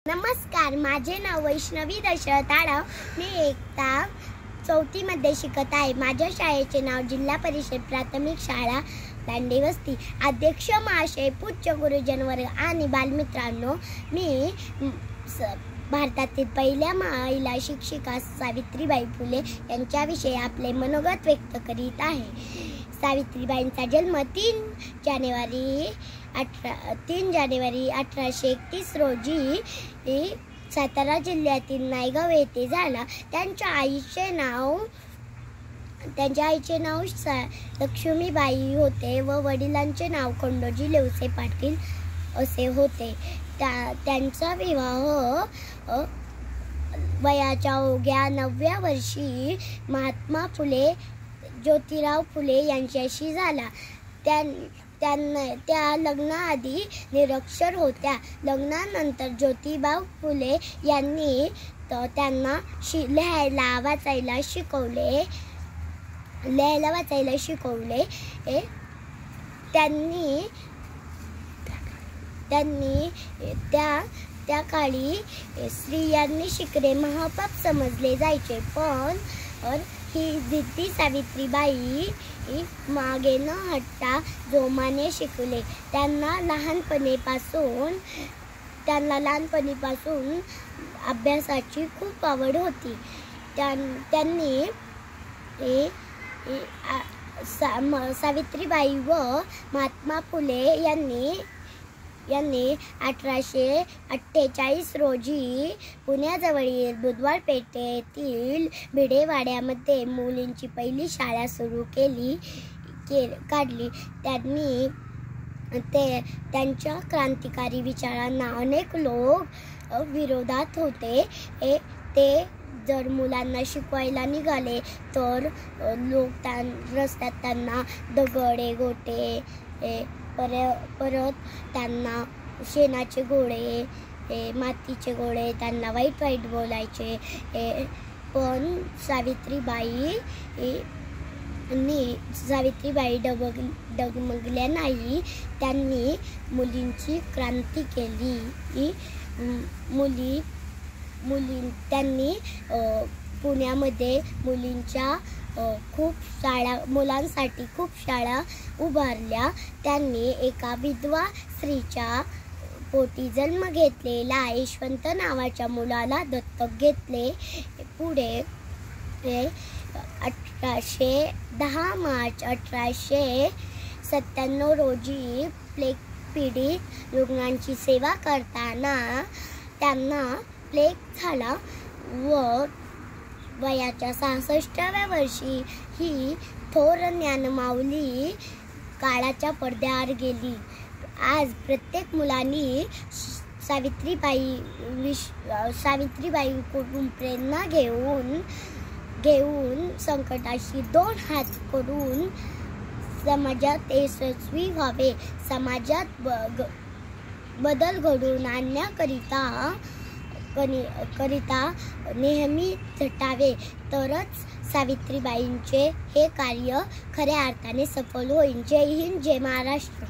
नमस्कार, माझे नाव वैष्णवी दशरथ आढाव. मी इयत्ता 4वी मध्ये शिकत आहे. माझ्या शाळेचे नाव जिल्हा परिषद प्राथमिक शाळा दांडेवस्ती. अध्यक्ष महाशय, पूज्य गुरुजन वर्ग आणि बालमित्रांनो, मी भारतातील पहिल्या महिला शिक्षिका सावित्रीबाई फुले यांच्याविषयी आपले मनोगत व्यक्त करीत आहे. सावित्रीबाईंचा जन्म 3 जानेवारी 1831 रोजी सातारा जिल्ह्यातील नायगाव येथे झाला. त्यांच्या आईचे नाव लक्ष्मीबाई होते व वडिलांचे नाव खंडोजी लेवसे पाटील असे होते. त्यांचा विवाह वयाच्या अवघ्या 9व्या वर्षी महात्मा फुले ज्योतिराव फुले यांच्याशी झाला. त्या लग्नाआधी निरक्षर होत्या. लग्नानंतर ज्योतिबा फुले यांनी त्यांना लिहायला वाचायला शिकवले. त्यांनी त्या काळी स्त्रियांनी शिकणे महापाप समजले जायचे, पण ही सावित्रीबाई मागे न हटता जोमाने शिकले. त्यांना लहानपणीपासून अभ्यासाची खूप आवड होती. त्यांनी सावित्रीबाई व महात्मा फुले यांनी 1848 रोजी पुण्याजवळील बुधवार पेठेतील भिडेवाड्यामध्ये मुलींची पहिली शाळा सुरू काढली. त्यांच्या क्रांतिकारी विचारांना अनेक लोक विरोधात होते. ते जर मुलांना शिकवायला निघाले तर लोक रस्त्यात त्यांना दगडे गोटे परत त्यांना शेणाचे गोळे, मातीचे गोळे त्यांना वाईट बोलायचे. पण सावित्रीबाई डगमगल्या नाही. त्यांनी मुलींची क्रांती केली. त्यांनी पुण्यामध्ये मुलांसाठी खूप शाळा उभारल्या. त्यांनी एका विधवा स्त्रीच्या पोटी जन्म घेतलेला यशवंत नावाच्या मुलाला दत्तक घेतले. पुढे 10 मार्च 1897 रोजी प्लेग पीडित रुग्णांची सेवा करताना त्यांना प्लेग झाला व वयाच्या 66व्या वर्षी ही थोर ज्ञानमाऊली काळाच्या पडद्याआड गेली. आज प्रत्येक मुलांनी सावित्रीबाईंकडून प्रेरणा घेऊन संकटाशी 2 हात करून समाजात यशस्वी व्हावे. समाजात बदल घडवून आणण्याकरिता नेहमी झटावे, तरच सावित्रीबाईंचे हे कार्य खऱ्या अर्थाने सफल होईल. जय हिंद, जय महाराष्ट्र.